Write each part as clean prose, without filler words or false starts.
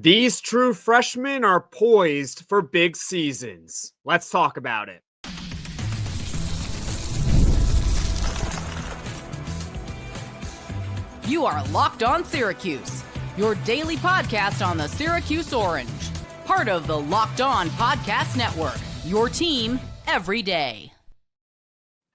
These true freshmen are poised for big seasons. Let's talk about it. You are Locked On Syracuse, your daily podcast on the Syracuse Orange. Part of the Locked On Podcast Network, your team every day.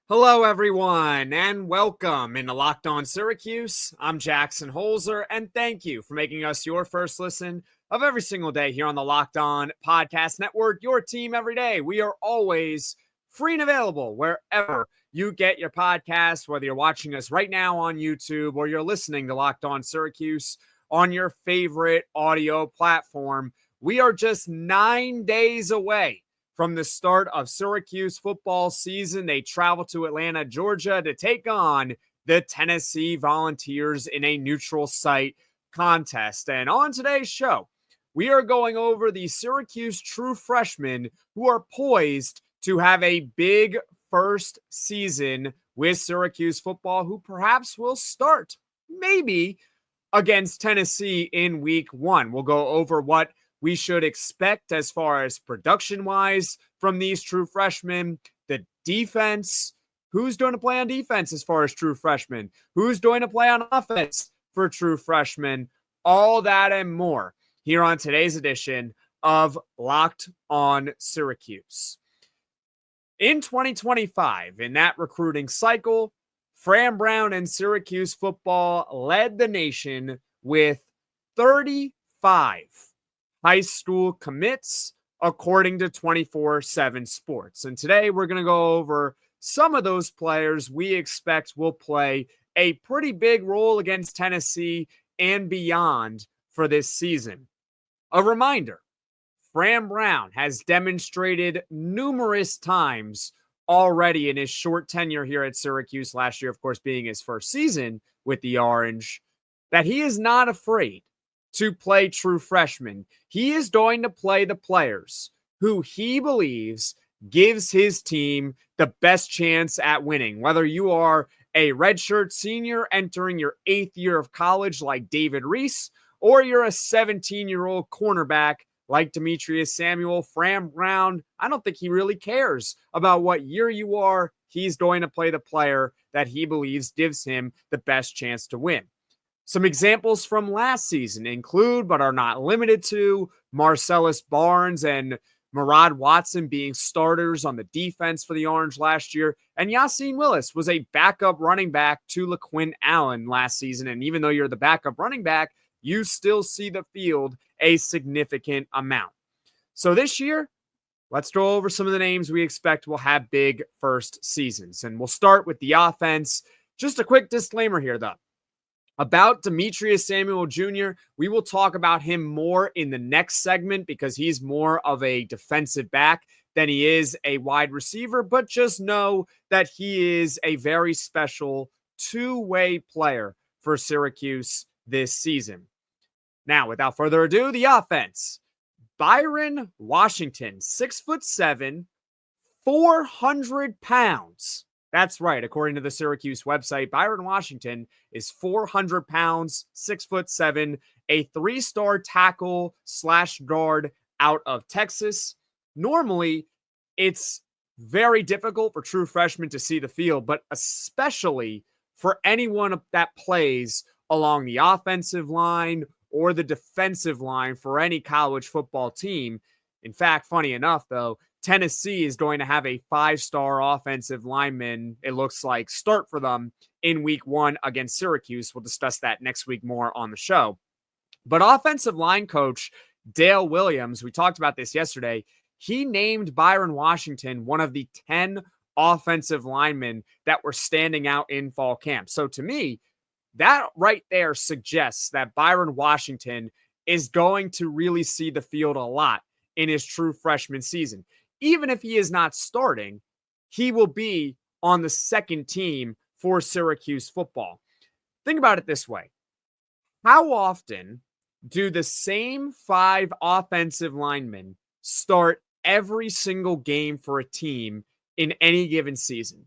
Hello, everyone, and welcome into Locked On Syracuse. I'm Jackson Holzer, and thank you for making us your first listen of every single day here on the Locked On Podcast Network, your team every day. We are always free and available wherever you get your podcast, whether you're watching us right now on YouTube or you're listening to Locked On Syracuse on your favorite audio platform. We are just 9 days away from the start of Syracuse football season. They travel to Atlanta, Georgia to take on the Tennessee Volunteers in a neutral site contest. And on today's show, we are going over the Syracuse true freshmen who are poised to have a big first season with Syracuse football, who perhaps will start maybe against Tennessee in week one. We'll go over what we should expect as far as production-wise from these true freshmen, the defense, who's going to play on defense as far as true freshmen, who's going to play on offense for true freshmen, all that and more here on today's edition of Locked On Syracuse. In 2025, in that recruiting cycle, Fran Brown and Syracuse football led the nation with 35 high school commits, according to 24/7 Sports. And today we're going to go over some of those players we expect will play a pretty big role against Tennessee and beyond for this season. A reminder, Fran Brown has demonstrated numerous times already in his short tenure here at Syracuse, last year, of course, being his first season with the Orange, that he is not afraid to play true freshmen. He is going to play the players who he believes gives his team the best chance at winning. Whether you are a redshirt senior entering your 8th year of college like David Reese, or you're a 17-year-old cornerback like Demetres Samuel, Fran Brown, I don't think he really cares about what year you are. He's going to play the player that he believes gives him the best chance to win. Some examples from last season include, but are not limited to, Marcellus Barnes and Murad Watson being starters on the defense for the Orange last year. And Yassine Willis was a backup running back to LaQuinn Allen last season. And even though you're the backup running back, you still see the field a significant amount. So this year, let's go over some of the names we expect will have big first seasons. And we'll start with the offense. Just a quick disclaimer here, though. About Demetres Samuel Jr., we will talk about him more in the next segment because he's more of a defensive back than he is a wide receiver. But just know that he is a very special two-way player for Syracuse this season. Now, without further ado, the offense. Byron Washington, 6'7", 400 pounds. That's right. According to the Syracuse website, Byron Washington is 400 pounds, 6'7", a 3-star tackle / guard out of Texas. Normally, it's very difficult for true freshmen to see the field, but especially for anyone that plays along the offensive line or the defensive line for any college football team. In fact, funny enough, though, Tennessee is going to have a 5-star offensive lineman, it looks like, start for them in week one against Syracuse. We'll discuss that next week more on the show. But offensive line coach Dale Williams, we talked about this yesterday, he named Byron Washington one of the 10 offensive linemen that were standing out in fall camp. So to me, that right there suggests that Byron Washington is going to really see the field a lot in his true freshman season. Even if he is not starting, he will be on the second team for Syracuse football. Think about it this way. How often do the same 5 offensive linemen start every single game for a team in any given season?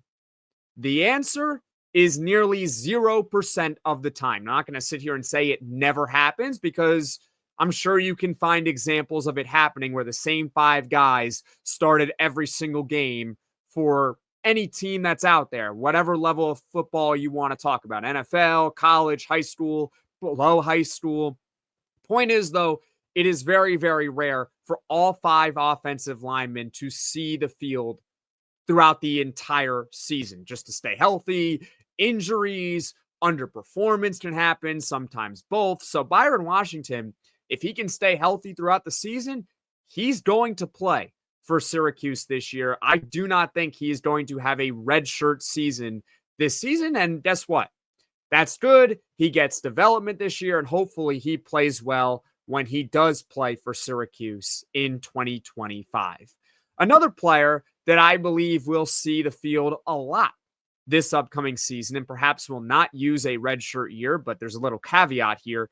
The answer is nearly 0% of the time. I'm not going to sit here and say it never happens because I'm sure you can find examples of it happening where the same 5 guys started every single game for any team that's out there, whatever level of football you want to talk about, NFL, college, high school, below high school. Point is, though, it is very, very rare for all 5 offensive linemen to see the field throughout the entire season just to stay healthy. Injuries, underperformance can happen, sometimes both. So Byron Washington, if he can stay healthy throughout the season, he's going to play for Syracuse this year. I do not think he is going to have a redshirt season this season. And guess what? That's good. He gets development this year, and hopefully he plays well when he does play for Syracuse in 2025. Another player that I believe will see the field a lot this upcoming season, and perhaps will not use a redshirt year, but there's a little caveat here,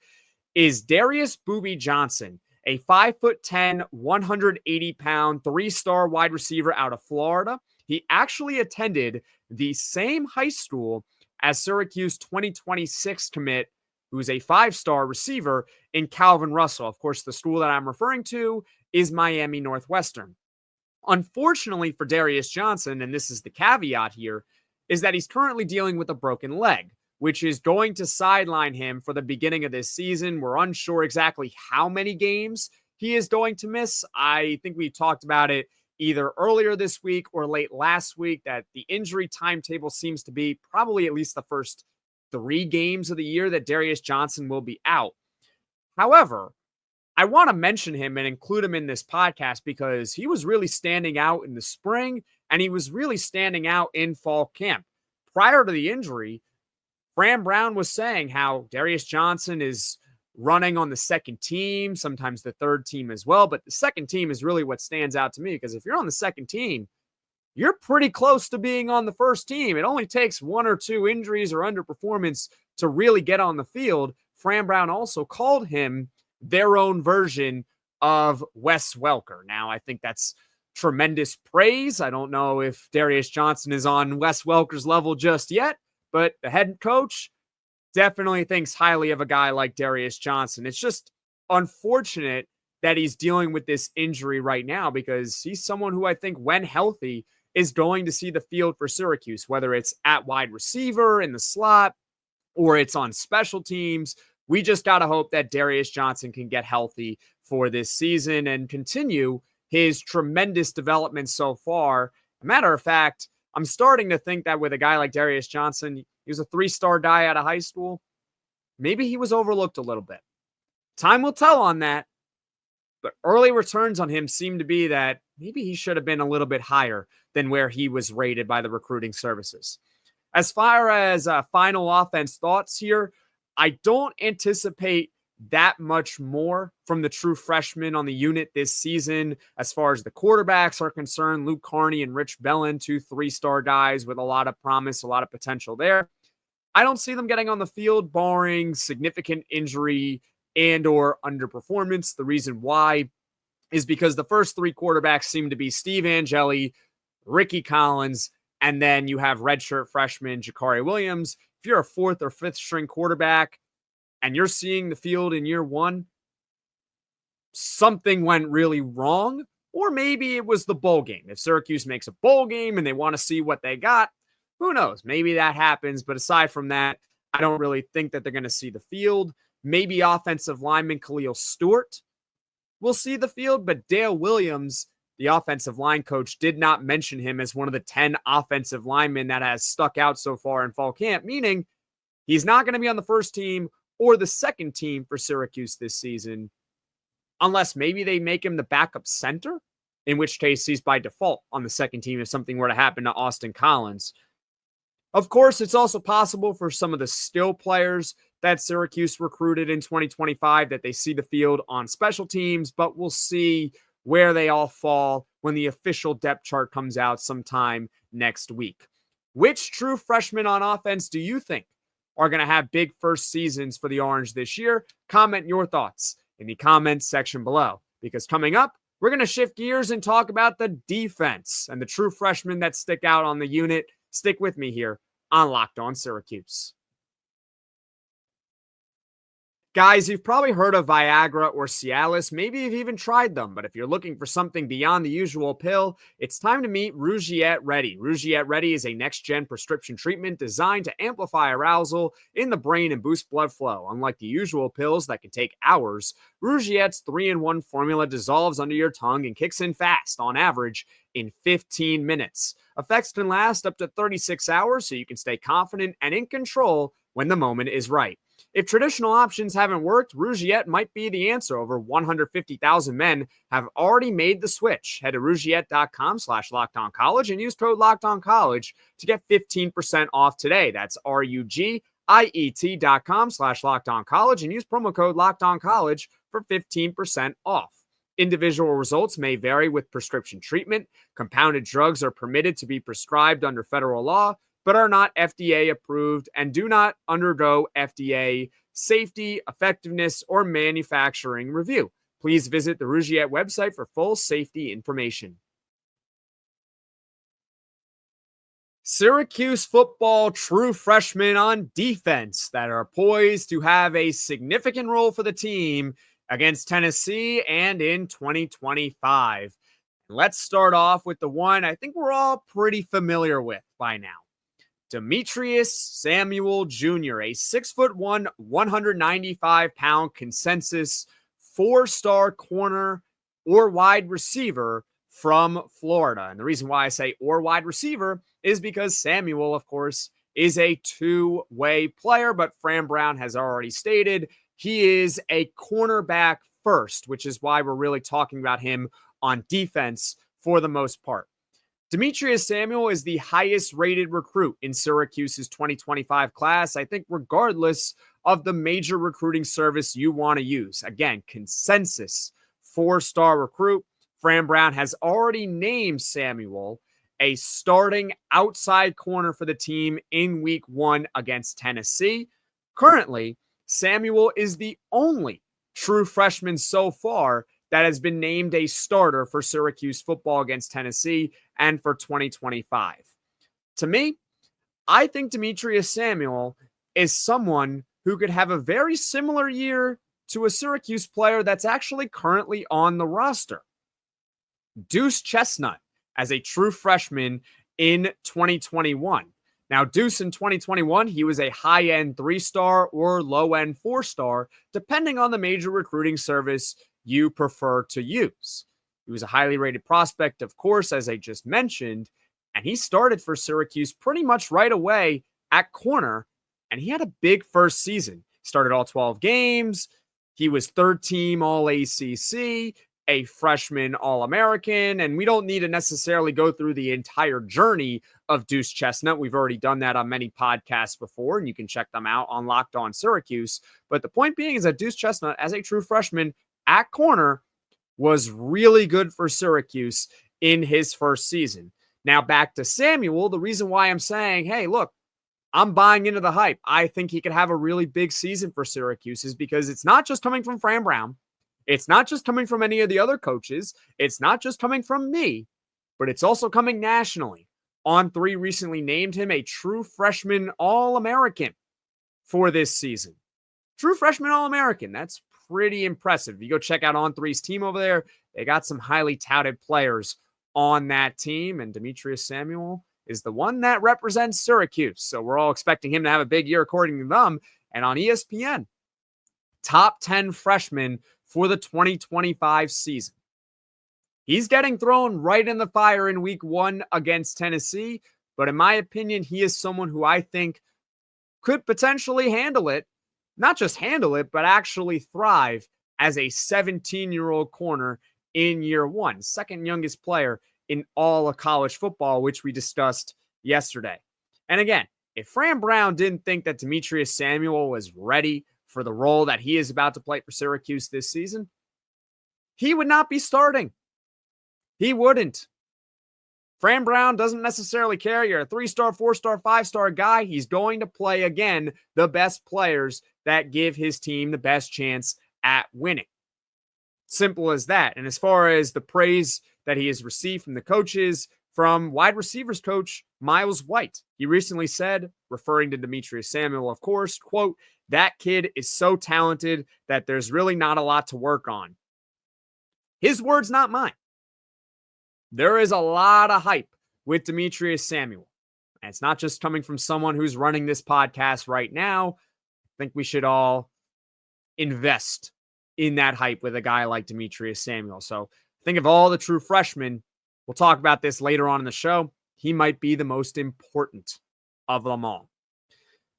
is Darius Boobie Johnson, a 5'10", 180-pound, 3-star wide receiver out of Florida. He actually attended the same high school as Syracuse 2026 commit, who's a 5-star receiver, in Calvin Russell. Of course, the school that I'm referring to is Miami Northwestern. Unfortunately for Darius Johnson, and this is the caveat here, is that he's currently dealing with a broken leg, which is going to sideline him for the beginning of this season. We're unsure exactly how many games he is going to miss. I think we talked about it either earlier this week or late last week, that the injury timetable seems to be probably at least the first 3 games of the year that Darius Johnson will be out. However, I want to mention him and include him in this podcast because he was really standing out in the spring and he was really standing out in fall camp. Prior to the injury, Fran Brown was saying how Darius Johnson is running on the second team, sometimes the third team as well. But the second team is really what stands out to me, because if you're on the second team, you're pretty close to being on the first team. It only takes 1 or 2 injuries or underperformance to really get on the field. Fran Brown also called him their own version of Wes Welker. Now, I think that's tremendous praise. I don't know if Darius Johnson is on Wes Welker's level just yet, but the head coach definitely thinks highly of a guy like Darius Johnson. It's just unfortunate that he's dealing with this injury right now, because he's someone who I think, when healthy, is going to see the field for Syracuse, whether it's at wide receiver in the slot or it's on special teams. We just got to hope that Darius Johnson can get healthy for this season and continue his tremendous development so far. A matter of fact, I'm starting to think that with a guy like Darius Johnson, he was a 3-star guy out of high school. Maybe he was overlooked a little bit. Time will tell on that. But early returns on him seem to be that maybe he should have been a little bit higher than where he was rated by the recruiting services. As far as final offense thoughts here, I don't anticipate that much more from the true freshmen on the unit this season. As far as the quarterbacks are concerned, Luke Carney and Rich Bellin, 2 3-star guys with a lot of promise, a lot of potential there. I don't see them getting on the field barring significant injury and or underperformance. The reason why is because the first 3 quarterbacks seem to be Steve Angeli, Ricky Collins, and then you have redshirt freshman Jakari Williams. If you're a 4th or 5th string quarterback and you're seeing the field in year 1, something went really wrong, or maybe it was the bowl game. If Syracuse makes a bowl game and they want to see what they got, who knows? Maybe that happens. But aside from that, I don't really think that they're going to see the field. Maybe offensive lineman Khalil Stewart will see the field, but Dale Williams, the offensive line coach, did not mention him as one of the 10 offensive linemen that has stuck out so far in fall camp, meaning he's not going to be on the first team or the second team for Syracuse this season, unless maybe they make him the backup center, in which case he's by default on the second team if something were to happen to Austin Collins. Of course, it's also possible for some of the skill players that Syracuse recruited in 2025 that they see the field on special teams, but we'll see where they all fall when the official depth chart comes out sometime next week. Which true freshmen on offense do you think are going to have big first seasons for the Orange this year? Comment your thoughts in the comments section below, because coming up, we're going to shift gears and talk about the defense and the true freshmen that stick out on the unit. Stick with me here on Locked On Syracuse. Guys, you've probably heard of Viagra or Cialis. Maybe you've even tried them, but if you're looking for something beyond the usual pill, it's time to meet Rugiet Ready. Rugiet Ready is a next-gen prescription treatment designed to amplify arousal in the brain and boost blood flow. Unlike the usual pills that can take hours, Rugiet's 3-in-1 formula dissolves under your tongue and kicks in fast, on average, in 15 minutes. Effects can last up to 36 hours, so you can stay confident and in control when the moment is right. If traditional options haven't worked, Rugiet might be the answer. Over 150,000 men have already made the switch. Head to Rugiet.com/LockedOnCollege and use code LockedOnCollege to get 15% off today. That's RUGIET.com/LockedOnCollege and use promo code LockedOnCollege for 15% off. Individual results may vary with prescription treatment. Compounded drugs are permitted to be prescribed under federal law, but are not FDA approved and do not undergo FDA safety, effectiveness, or manufacturing review. Please visit the Rugiet website for full safety information. Syracuse football true freshmen on defense that are poised to have a significant role for the team against Tennessee and in 2025. Let's start off with the one I think we're all pretty familiar with by now. Demetres Samuel Jr., a 6'1", 195-pound consensus 4-star corner or wide receiver from Florida. And the reason why I say or wide receiver is because Samuel, of course, is a two-way player, but Fran Brown has already stated he is a cornerback first, which is why we're really talking about him on defense for the most part. Demetres Samuel is the highest rated recruit in Syracuse's 2025 class, I think, regardless of the major recruiting service you want to use. Again, consensus 4-star recruit. Fran Brown has already named Samuel a starting outside corner for the team in week 1 against Tennessee. Currently, Samuel is the only true freshman so far that has been named a starter for Syracuse football against Tennessee and for 2025. To me, I think Demetres Samuel is someone who could have a very similar year to a Syracuse player that's actually currently on the roster. Deuce Chestnut as a true freshman in 2021. Now, Deuce in 2021, he was a high-end 3-star or low-end 4-star, depending on the major recruiting service you prefer to use. He was a highly rated prospect, of course, as I just mentioned, and he started for Syracuse pretty much right away at corner, and he had a big first season. He started all 12 games. He was third team All-ACC, a freshman All-American, and we don't need to necessarily go through the entire journey of Deuce Chestnut. We've already done that on many podcasts before, and you can check them out on Locked On Syracuse. But the point being is that Deuce Chestnut, as a true freshman at corner, was really good for Syracuse in his first season. Now back to Samuel, the reason why I'm saying, hey, look, I'm buying into the hype. I think he could have a really big season for Syracuse is because it's not just coming from Fran Brown. It's not just coming from any of the other coaches. It's not just coming from me, but it's also coming nationally. On3 recently named him a true freshman All-American for this season. True freshman All-American. That's pretty impressive. You go check out On3's team over there. They got some highly touted players on that team, and Demetres Samuel is the one that represents Syracuse. So we're all expecting him to have a big year according to them. And on ESPN, top 10 freshman for the 2025 season. He's getting thrown right in the fire in week 1 against Tennessee, but in my opinion, he is someone who I think could potentially handle it. Not just handle it, but actually thrive as a 17-year-old corner in year 1. Second youngest player in all of college football, which we discussed yesterday. And again, if Fran Brown didn't think that Demetres Samuel was ready for the role that he is about to play for Syracuse this season, he would not be starting. He wouldn't. Fran Brown doesn't necessarily care. You're a 3-star, 4-star, 5-star guy. He's going to play, again, the best players that give his team the best chance at winning. Simple as that. And as far as the praise that he has received from the coaches, from wide receivers coach Miles White, he recently said, referring to Demetres Samuel, of course, quote, That kid is so talented that there's really not a lot to work on. His words, not mine. There is a lot of hype with Demetres Samuel. And it's not just coming from someone who's running this podcast right now. I think we should all invest in that hype with a guy like Demetres Samuel. So think of all the true freshmen. We'll talk about this later on in the show. He might be the most important of them all.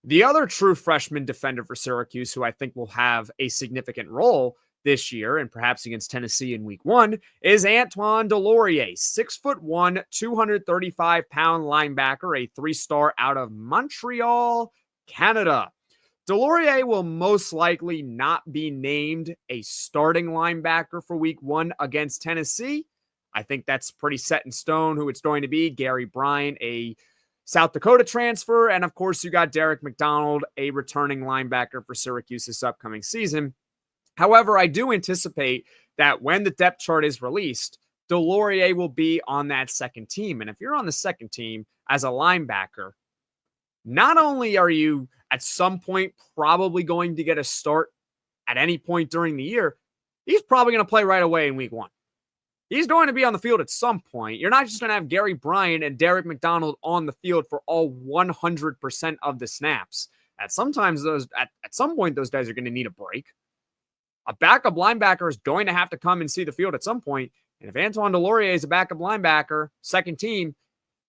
The other true freshman defender for Syracuse, who I think will have a significant role this year and perhaps against Tennessee in week 1, is Antoine Delorier, 6'1", 235-pound linebacker, a 3-star out of Montreal, Canada. Delorier will most likely not be named a starting linebacker for week 1 against Tennessee. I think that's pretty set in stone who it's going to be. Gary Bryant, a South Dakota transfer. And of course, you got Derek McDonald, a returning linebacker for Syracuse this upcoming season. However, I do anticipate that when the depth chart is released, Delorier will be on that second team. And if you're on the second team as a linebacker, not only are you at some point probably going to get a start at any point during the year, he's probably going to play right away in week 1. He's going to be on the field at some point. You're not just going to have Gary Bryant and Derek McDonald on the field for all 100% of the snaps. At some point, those guys are going to need a break. A backup linebacker is going to have to come and see the field at some point. And if Antoine Delorier is a backup linebacker, second team,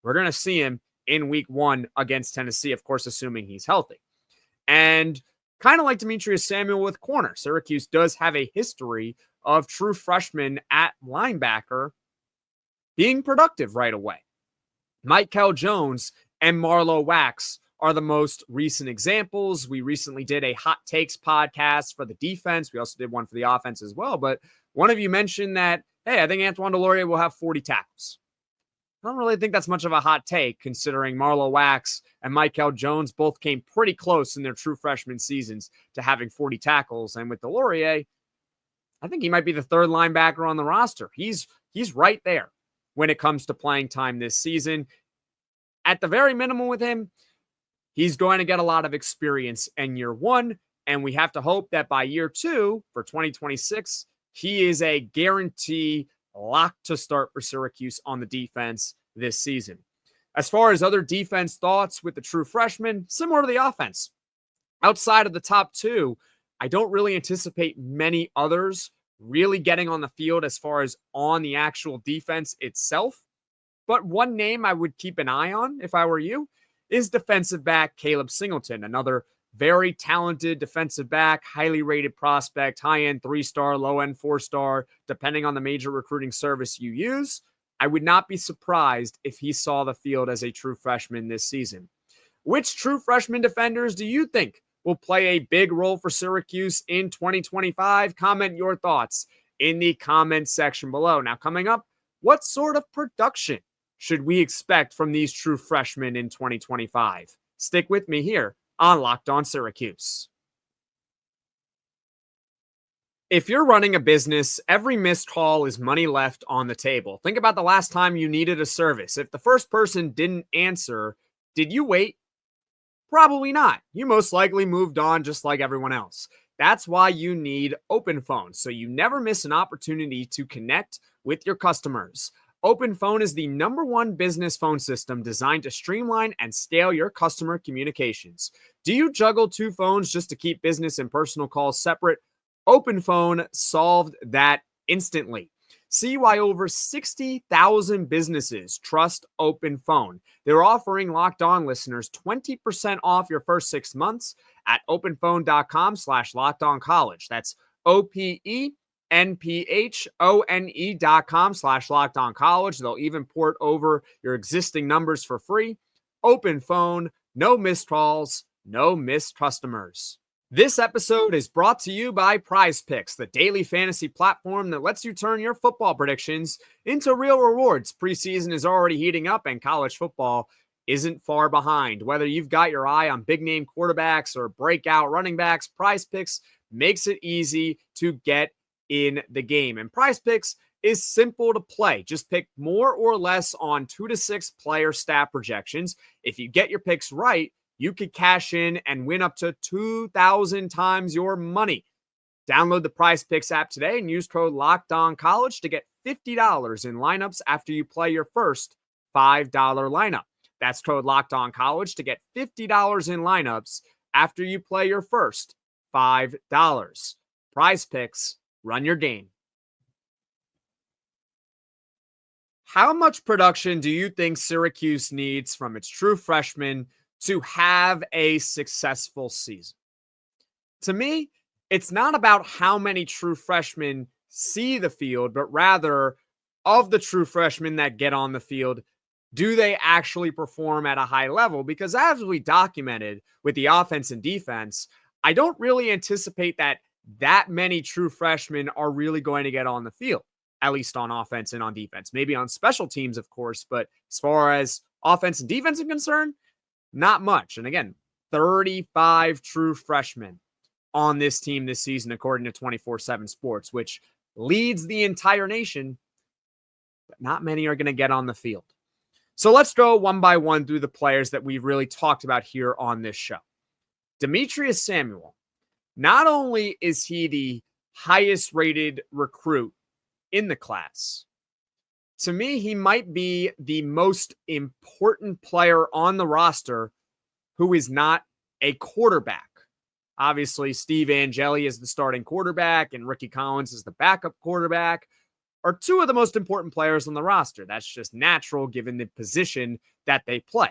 we're going to see him in week 1 against Tennessee, of course, assuming he's healthy. And kind of like Demetres Samuel with corner, Syracuse does have a history of true freshmen at linebacker being productive right away. Michael Jones and Marlo Wax are the most recent examples. We recently did a hot takes podcast for the defense. We also did one for the offense as well. But one of you mentioned that, hey, I think Antoine Delorier will have 40 tackles. I don't really think that's much of a hot take, considering Marlo Wax and Michael Jones both came pretty close in their true freshman seasons to having 40 tackles. And with Delorier, I think he might be the third linebacker on the roster. He's right there when it comes to playing time this season. At the very minimum with him, he's going to get a lot of experience in year 1, and we have to hope that by year 2 for 2026, he is a guarantee lock to start for Syracuse on the defense this season. As far as other defense thoughts with the true freshman, similar to the offense. Outside of the top 2, I don't really anticipate many others really getting on the field as far as on the actual defense itself. But one name I would keep an eye on if I were you is defensive back Caleb Singleton, another very talented defensive back, highly rated prospect, high-end 3-star, low-end 4-star, depending on the major recruiting service you use. I would not be surprised if he saw the field as a true freshman this season. Which true freshman defenders do you think will play a big role for Syracuse in 2025? Comment your thoughts in the comments section below. Now, coming up, what sort of production should we expect from these true freshmen in 2025? Stick with me here on Locked On Syracuse. If you're running a business, every missed call is money left on the table. Think about the last time you needed a service. If the first person didn't answer, did you wait? Probably not. You most likely moved on just like everyone else. That's why you need OpenPhone, so you never miss an opportunity to connect with your customers. OpenPhone is the #1 business phone system designed to streamline and scale your customer communications. Do you juggle 2 phones just to keep business and personal calls separate? OpenPhone solved that instantly. See why over 60,000 businesses trust OpenPhone. They're offering Locked On listeners 20% off your first 6 months at openphone.com/LockedOnCollege. That's OpenPhone.com/LockedOnCollege. They'll even port over your existing numbers for free. OpenPhone, no missed calls, no missed customers. This episode is brought to you by PrizePicks, the daily fantasy platform that lets you turn your football predictions into real rewards. Preseason is already heating up, and college football isn't far behind. Whether you've got your eye on big-name quarterbacks or breakout running backs, PrizePicks makes it easy to get in the game. And PrizePicks is simple to play. Just pick more or less on 2 to 6 player stat projections. If you get your picks right, you could cash in and win up to 2,000 times your money. Download the PrizePicks app today and use code LOCKEDONCollege to get $50 in lineups after you play your first $5 lineup. That's code LOCKEDONCollege to get $50 in lineups after you play your first $5. PrizePicks, run your game. How much production do you think Syracuse needs from its true freshmen to have a successful season? To me, it's not about how many true freshmen see the field, but rather of the true freshmen that get on the field, do they actually perform at a high level? Because as we documented with the offense and defense, I don't really anticipate that many true freshmen are really going to get on the field, at least on offense and on defense. Maybe on special teams, of course, but as far as offense and defense are concerned, not much. And again, 35 true freshmen on this team this season, according to 24/7 Sports, which leads the entire nation, but not many are going to get on the field. So let's go one by one through the players that we've really talked about here on this show. Demetres Samuel, not only is he the highest rated recruit in the class, to me, he might be the most important player on the roster who is not a quarterback. Obviously, Steve Angeli is the starting quarterback and Ricky Collins is the backup quarterback, are two of the most important players on the roster. That's just natural given the position that they play.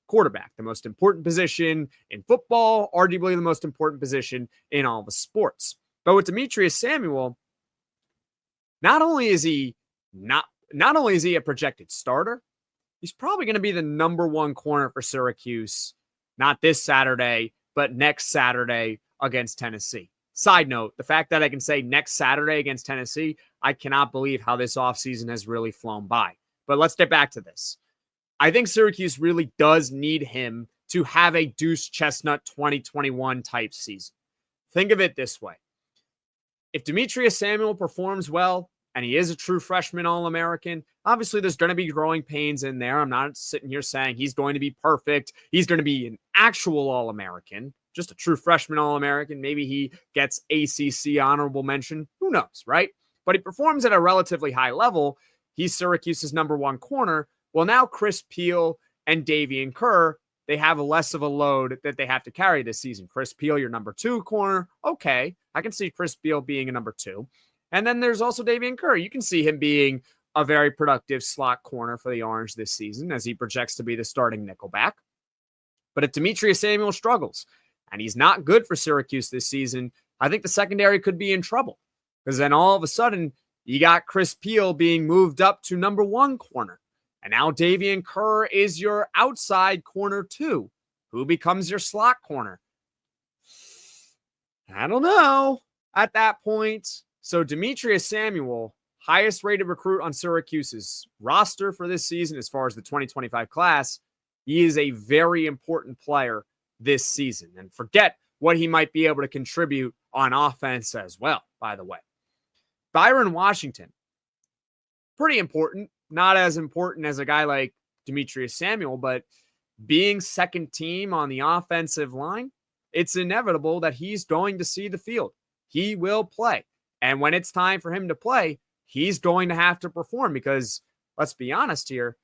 Quarterback, the most important position in football, arguably the most important position in all the sports. But with Demetres Samuel, not only is he a projected starter, he's probably going to be the number one corner for Syracuse, not this Saturday, but next Saturday against Tennessee. Side note, the fact that I can say next Saturday against Tennessee, I cannot believe how this offseason has really flown by. But let's get back to this. I think Syracuse really does need him to have a Deuce Chestnut 2021 type season. Think of it this way. If Demetres Samuel performs well, and he is a true freshman All-American, obviously there's going to be growing pains in there. I'm not sitting here saying he's going to be perfect. He's going to be an actual All-American, just a true freshman All-American. Maybe he gets ACC honorable mention. Who knows, right? But he performs at a relatively high level. He's Syracuse's number one corner. Well, now Chris Peel and Davian Kerr, they have less of a load that they have to carry this season. Chris Peel, your number two corner. Okay, I can see Chris Peel being a number two. And then there's also Davian Kerr. You can see him being a very productive slot corner for the Orange this season as he projects to be the starting nickelback. But if Demetres Samuel struggles and he's not good for Syracuse this season, I think the secondary could be in trouble because then all of a sudden you got Chris Peel being moved up to number one corner. And now Davian Kerr is your outside corner too. Who becomes your slot corner? I don't know at that point. So Demetres Samuel, highest rated recruit on Syracuse's roster for this season as far as the 2025 class, he is a very important player this season. And forget what he might be able to contribute on offense as well, by the way. Byron Washington, pretty important. Not as important as a guy like Demetres Samuel, but being second team on the offensive line, it's inevitable that he's going to see the field. He will play. And when it's time for him to play, he's going to have to perform because, let's be honest here,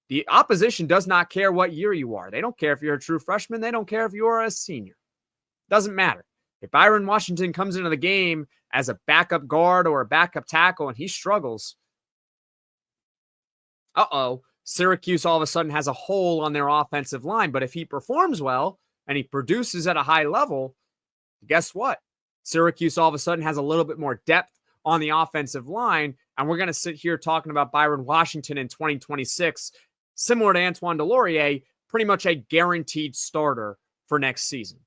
the opposition does not care what year you are. They don't care if you're a true freshman. They don't care if you're a senior. Doesn't matter. If Byron Washington comes into the game as a backup guard or a backup tackle and he struggles, Syracuse all of a sudden has a hole on their offensive line. But if he performs well and he produces at a high level, guess what? Syracuse all of a sudden has a little bit more depth on the offensive line, and we're going to sit here talking about Byron Washington in 2026, similar to Antoine Delorier, pretty much a guaranteed starter for next season.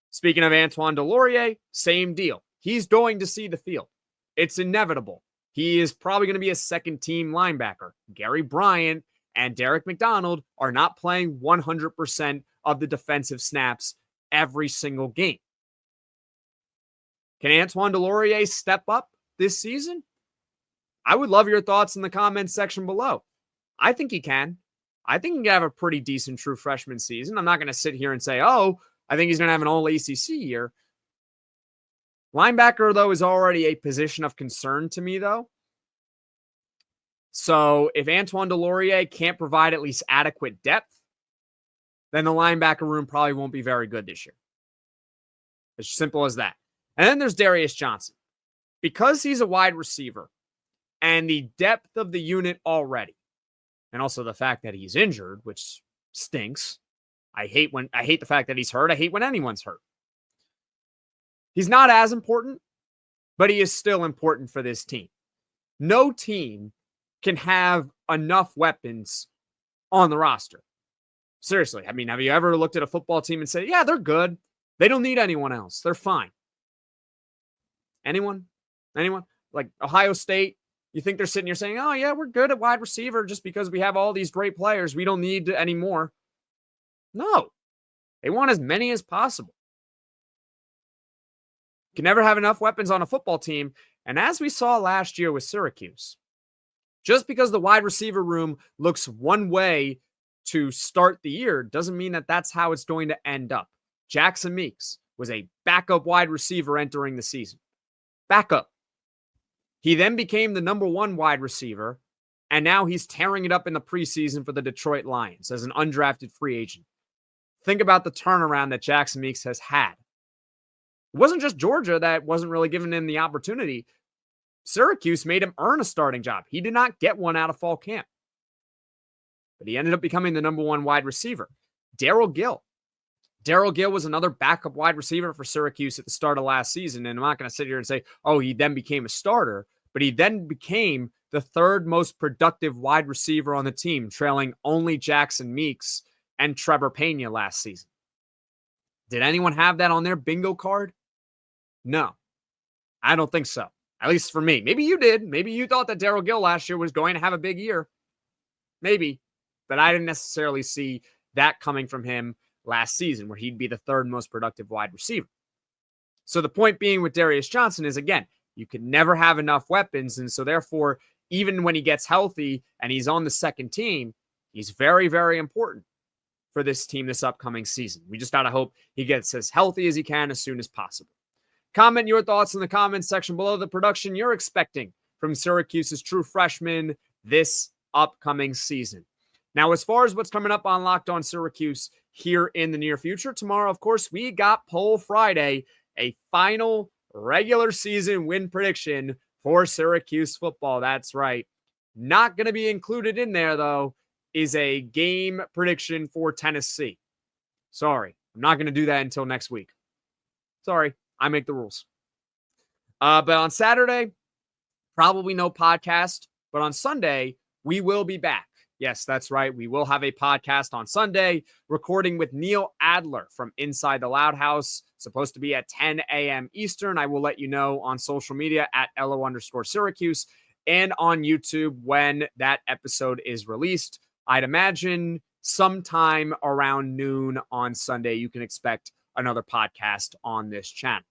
Speaking of Antoine Delorier, same deal. He's going to see the field. It's inevitable. He is probably going to be a second-team linebacker. Gary Bryant and Derek McDonald are not playing 100% of the defensive snaps every single game. Can Antoine Delorier step up this season? I would love your thoughts in the comments section below. I think he can. I think he can have a pretty decent true freshman season. I'm not going to sit here and say, oh, I think he's going to have an all ACC year. Linebacker, though, is already a position of concern to me, though. So if Antoine Delorier can't provide at least adequate depth, then the linebacker room probably won't be very good this year. As simple as that. And then there's Darius Johnson. Because he's a wide receiver and the depth of the unit already, and also the fact that he's injured, which stinks. I hate the fact that he's hurt. I hate when anyone's hurt. He's not as important, but he is still important for this team. No team can have enough weapons on the roster. Seriously. I mean, have you ever looked at a football team and said, yeah, they're good. They don't need anyone else. They're fine. Anyone? Like Ohio State, you think they're sitting here saying, oh, yeah, we're good at wide receiver just because we have all these great players. We don't need any more. No. They want as many as possible. You can never have enough weapons on a football team. And as we saw last year with Syracuse, just because the wide receiver room looks one way to start the year doesn't mean that that's how it's going to end up. Jackson Meeks was a backup wide receiver entering the season. Backup. He then became the number one wide receiver, and now he's tearing it up in the preseason for the Detroit Lions as an undrafted free agent. Think about the turnaround that Jackson Meeks has had. It wasn't just Georgia that wasn't really giving him the opportunity. Syracuse made him earn a starting job. He did not get one out of fall camp. But he ended up becoming the number one wide receiver. Darryl Gill. Darryl Gill was another backup wide receiver for Syracuse at the start of last season. And I'm not going to sit here and say, oh, he then became a starter. But he then became the third most productive wide receiver on the team, trailing only Jackson Meeks and Trevor Pena last season. Did anyone have that on their bingo card? No, I don't think so. At least for me. Maybe you did. Maybe you thought that Darryl Gill last year was going to have a big year. Maybe. But I didn't necessarily see that coming from him last season, where he'd be the third most productive wide receiver. So the point being with Darius Johnson is, again, you can never have enough weapons. And so therefore, even when he gets healthy and he's on the second team, he's very, very important for this team this upcoming season. We just got to hope he gets as healthy as he can as soon as possible. Comment your thoughts in the comments section below the production you're expecting from Syracuse's true freshman this upcoming season. Now, as far as what's coming up on Locked On Syracuse here in the near future, tomorrow, of course, we got Poll Friday, a final regular season win prediction for Syracuse football. That's right. Not going to be included in there, though, is a game prediction for Tennessee. Sorry, I'm not going to do that until next week. Sorry, I make the rules. But on Saturday, probably no podcast. But on Sunday, we will be back. Yes, that's right. We will have a podcast on Sunday, recording with Neil Adler from Inside the Loud House. Supposed to be at 10 a.m. Eastern. I will let you know on social media at @LO_Syracuse and on YouTube when that episode is released. I'd imagine sometime around noon on Sunday, you can expect another podcast on this channel.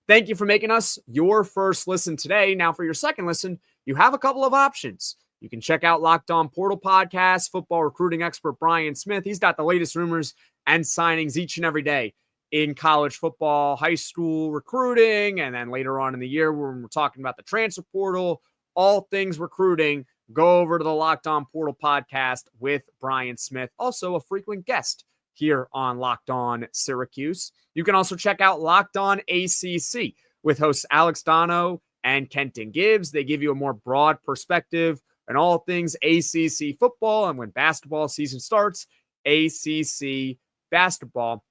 Thank you for making us your first listen today. Now, for your second listen, you have a couple of options. You can check out Locked On Portal Podcast, football recruiting expert Brian Smith. He's got the latest rumors and signings each and every day in college football, high school recruiting, and then later on in the year when we're talking about the transfer portal, all things recruiting, go over to the Locked On Portal Podcast with Brian Smith, also a frequent guest here on Locked On Syracuse. You can also check out Locked On ACC with hosts Alex Dono and Kenton Gibbs. They give you a more broad perspective and all things ACC football. And when basketball season starts, ACC basketball.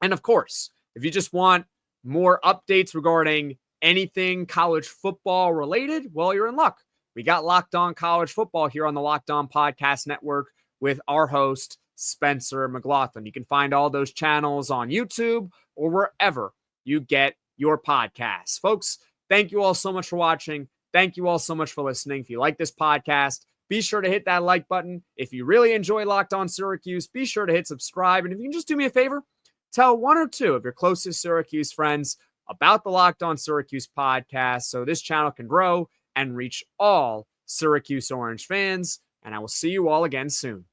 And of course, if you just want more updates regarding anything college football related, well, you're in luck. We got Locked On College Football here on the Locked On Podcast Network with our host, Spencer McLaughlin. You can find all those channels on YouTube or wherever you get your podcasts. Folks, thank you all so much for watching. Thank you all so much for listening. If you like this podcast, be sure to hit that like button. If you really enjoy Locked On Syracuse, be sure to hit subscribe. And if you can just do me a favor, tell one or two of your closest Syracuse friends about the Locked On Syracuse podcast so this channel can grow and reach all Syracuse Orange fans. And I will see you all again soon.